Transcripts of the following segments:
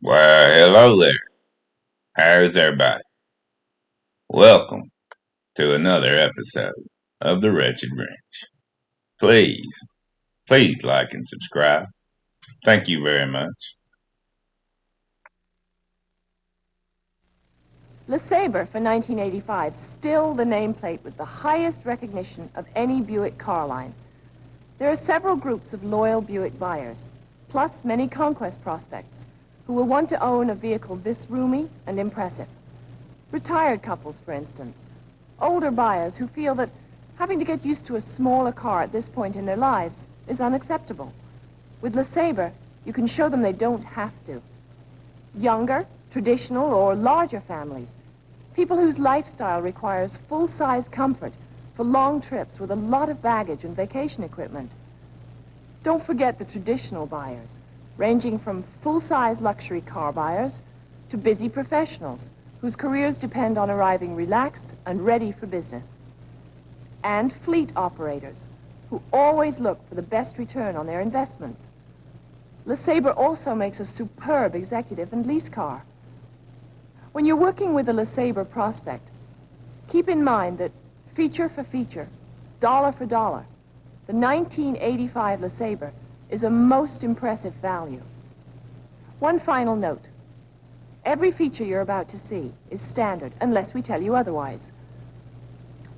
Well, hello there. How's everybody? Welcome to another episode of The Wretched Wrench. Please, please like and subscribe. Thank you very much. LeSabre for 1985, still the nameplate with the highest recognition of any Buick car line. There are several groups of loyal Buick buyers, plus many conquest prospects, who will want to own a vehicle this roomy and impressive. Retired couples, for instance. Older buyers who feel that having to get used to a smaller car at this point in their lives is unacceptable. With LeSabre, you can show them they don't have to. Younger, traditional, or larger families. People whose lifestyle requires full-size comfort for long trips with a lot of baggage and vacation equipment. Don't forget the traditional buyers, ranging from full-size luxury car buyers to busy professionals whose careers depend on arriving relaxed and ready for business. And fleet operators who always look for the best return on their investments. LeSabre also makes a superb executive and lease car. When you're working with a LeSabre prospect, keep in mind that feature for feature, dollar for dollar, the 1985 LeSabre is a most impressive value. One final note. Every feature you're about to see is standard, unless we tell you otherwise.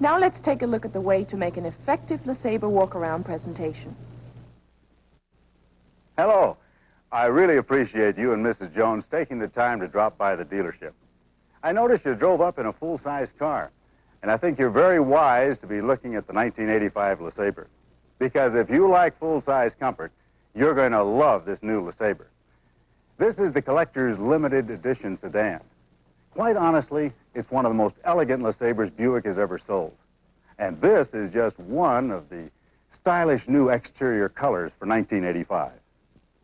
Now let's take a look at the way to make an effective LeSabre walk-around presentation. Hello. I really appreciate you and Mrs. Jones taking the time to drop by the dealership. I noticed you drove up in a full-size car, and I think you're very wise to be looking at the 1985 LeSabre. Because if you like full-size comfort, you're going to love this new LeSabre. This is the collector's limited edition sedan. Quite honestly, it's one of the most elegant LeSabres Buick has ever sold. And this is just one of the stylish new exterior colors for 1985.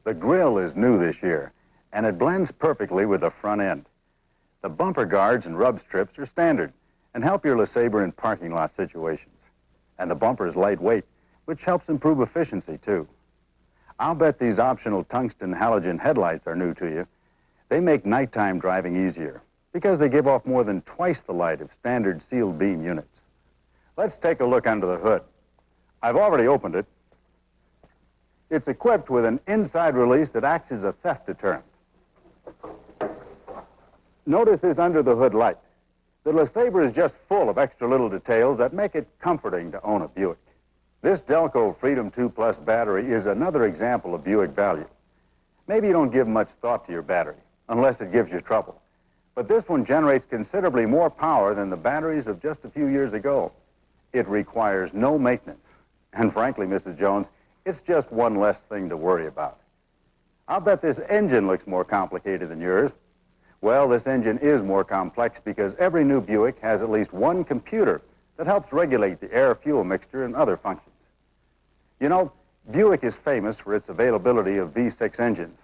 The grille is new this year, and it blends perfectly with the front end. The bumper guards and rub strips are standard and help your LeSabre in parking lot situations. And the bumper is lightweight, which helps improve efficiency, too. I'll bet these optional tungsten halogen headlights are new to you. They make nighttime driving easier because they give off more than twice the light of standard sealed beam units. Let's take a look under the hood. I've already opened it. It's equipped with an inside release that acts as a theft deterrent. Notice this under-the-hood light. The LeSabre is just full of extra little details that make it comforting to own a Buick. This Delco Freedom 2 Plus battery is another example of Buick value. Maybe you don't give much thought to your battery, unless it gives you trouble. But this one generates considerably more power than the batteries of just a few years ago. It requires no maintenance. And frankly, Mrs. Jones, it's just one less thing to worry about. I'll bet this engine looks more complicated than yours. Well, this engine is more complex because every new Buick has at least one computer that helps regulate the air-fuel mixture and other functions. You know, Buick is famous for its availability of V6 engines,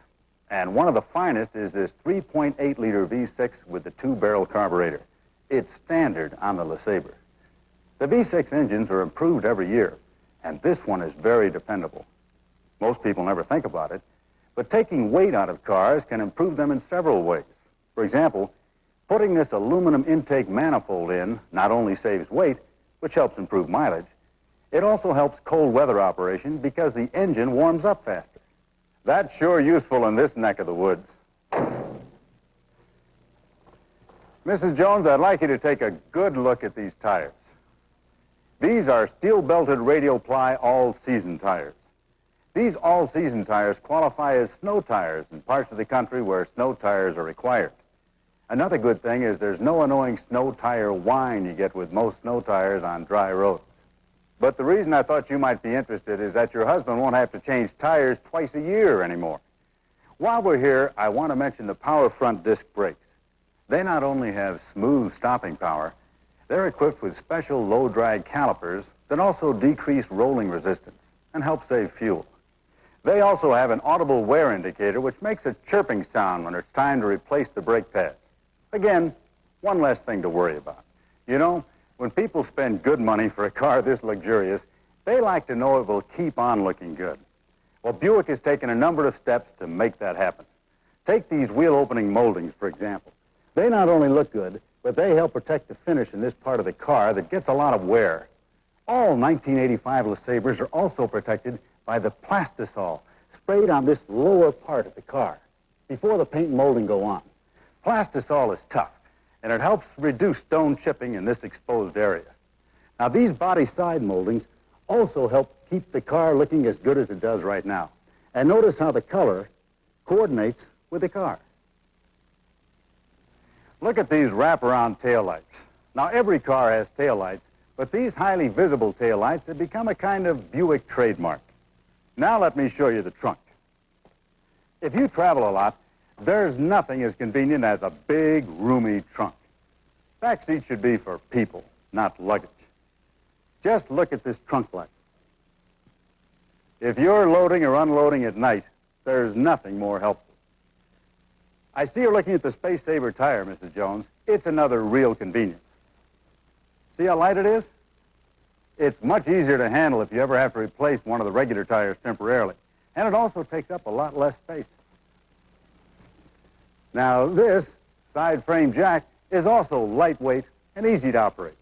and one of the finest is this 3.8-liter V6 with the two-barrel carburetor. It's standard on the LeSabre. The V6 engines are improved every year, and this one is very dependable. Most people never think about it, but taking weight out of cars can improve them in several ways. For example, putting this aluminum intake manifold in not only saves weight, which helps improve mileage, it also helps cold weather operation because the engine warms up faster. That's sure useful in this neck of the woods. Mrs. Jones, I'd like you to take a good look at these tires. These are steel-belted radial ply all-season tires. These all-season tires qualify as snow tires in parts of the country where snow tires are required. Another good thing is there's no annoying snow tire whine you get with most snow tires on dry roads. But the reason I thought you might be interested is that your husband won't have to change tires twice a year anymore. While we're here, I want to mention the power front disc brakes. They not only have smooth stopping power, they're equipped with special low-drag calipers that also decrease rolling resistance and help save fuel. They also have an audible wear indicator which makes a chirping sound when it's time to replace the brake pads. Again, one less thing to worry about. You know, when people spend good money for a car this luxurious, they like to know it will keep on looking good. Well, Buick has taken a number of steps to make that happen. Take these wheel opening moldings, for example. They not only look good, but they help protect the finish in this part of the car that gets a lot of wear. All 1985 LeSabres are also protected by the plastisol sprayed on this lower part of the car before the paint and molding go on. Plastisol is tough, and it helps reduce stone chipping in this exposed area. Now, these body side moldings also help keep the car looking as good as it does right now. And notice how the color coordinates with the car. Look at these wraparound taillights. Now, every car has taillights, but these highly visible taillights have become a kind of Buick trademark. Now let me show you the trunk. If you travel a lot, there's nothing as convenient as a big, roomy trunk. Back seat should be for people, not luggage. Just look at this trunk light. If you're loading or unloading at night, there's nothing more helpful. I see you're looking at the Space Saver tire, Mrs. Jones. It's another real convenience. See how light it is? It's much easier to handle if you ever have to replace one of the regular tires temporarily. And it also takes up a lot less space. Now, this side frame jack is also lightweight and easy to operate.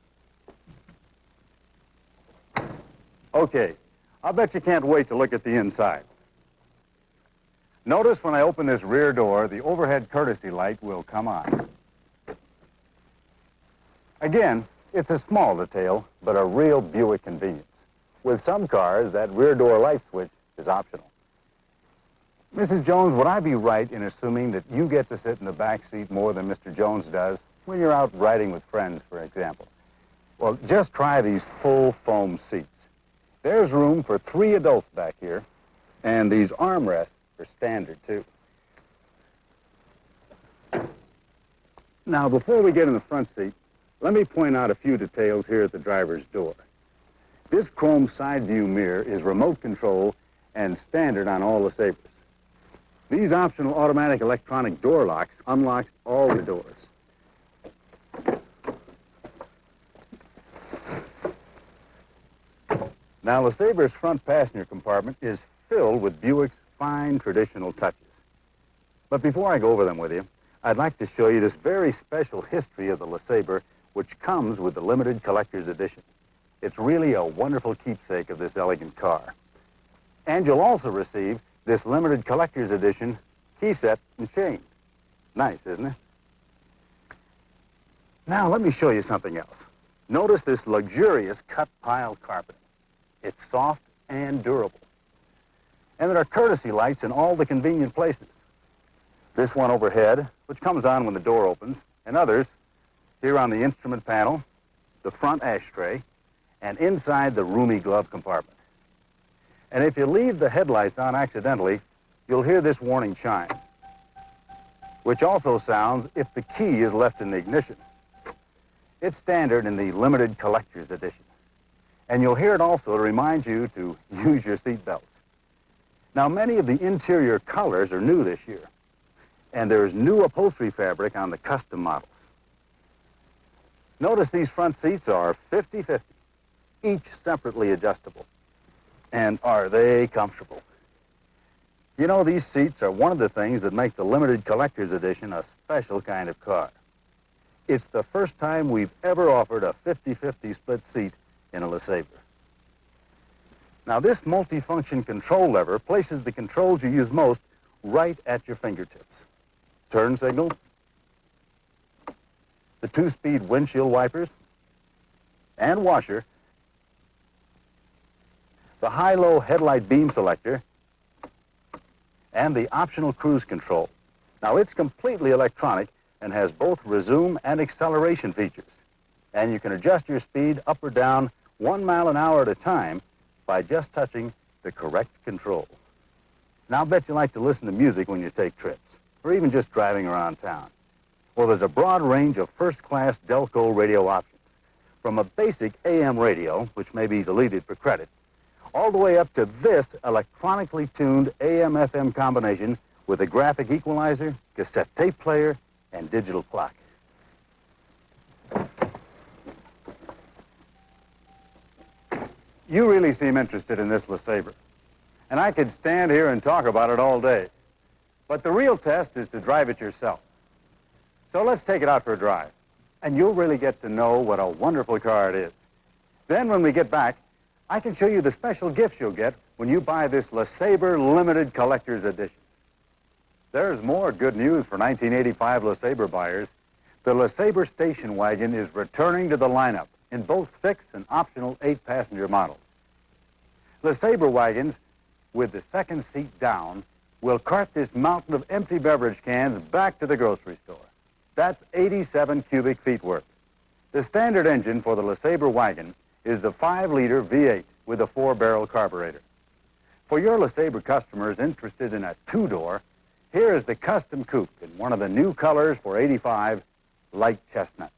Okay, I'll bet you can't wait to look at the inside. Notice when I open this rear door, the overhead courtesy light will come on. Again, it's a small detail, but a real Buick convenience. With some cars, that rear door light switch is optional. Mrs. Jones, would I be right in assuming that you get to sit in the back seat more than Mr. Jones does when you're out riding with friends, for example? Well, just try these full foam seats. There's room for 3 adults back here, and these armrests are standard, too. Now, before we get in the front seat, let me point out a few details here at the driver's door. This chrome side view mirror is remote control and standard on all LeSabres. These optional automatic electronic door locks unlock all the doors. Now, LeSabre's front passenger compartment is filled with Buick's fine traditional touches. But before I go over them with you, I'd like to show you this very special history of the LeSabre, which comes with the limited collector's edition. It's really a wonderful keepsake of this elegant car. And you'll also receive this limited collector's edition key set and chain. Nice, isn't it? Now, let me show you something else. Notice this luxurious cut pile carpeting. It's soft and durable. And there are courtesy lights in all the convenient places. This one overhead, which comes on when the door opens, and others here on the instrument panel, the front ashtray, and inside the roomy glove compartment. And if you leave the headlights on accidentally, you'll hear this warning chime, which also sounds if the key is left in the ignition. It's standard in the limited collector's edition. And you'll hear it also to remind you to use your seat belts. Now, many of the interior colors are new this year, and there's new upholstery fabric on the custom models. Notice these front seats are 50-50, each separately adjustable. And are they comfortable? You know, these seats are one of the things that make the limited collector's edition a special kind of car. It's the first time we've ever offered a 50-50 split seat in a LeSabre. Now, this multifunction control lever places the controls you use most right at your fingertips. Turn signal, the 2-speed windshield wipers and washer, the high-low headlight beam selector, and the optional cruise control. Now, it's completely electronic and has both resume and acceleration features. And you can adjust your speed up or down 1 mile an hour at a time by just touching the correct control. Now, I'll bet you like to listen to music when you take trips, or even just driving around town. Well, there's a broad range of first-class Delco radio options, from a basic AM radio, which may be deleted for credit, all the way up to this electronically tuned AM-FM combination with a graphic equalizer, cassette tape player, and digital clock. You really seem interested in this LeSabre, and I could stand here and talk about it all day. But the real test is to drive it yourself. So let's take it out for a drive, and you'll really get to know what a wonderful car it is. Then when we get back, I can show you the special gifts you'll get when you buy this LeSabre Limited Collector's Edition. There's more good news for 1985 LeSabre buyers. The LeSabre station wagon is returning to the lineup in both 6 and optional 8-passenger models. LeSabre wagons, with the second seat down, will cart this mountain of empty beverage cans back to the grocery store. That's 87 cubic feet worth. The standard engine for the LeSabre wagon is the 5-liter V8 with a 4-barrel carburetor. For your LeSabre customers interested in a 2-door, here is the custom coupe in one of the new colors for 85, light chestnut.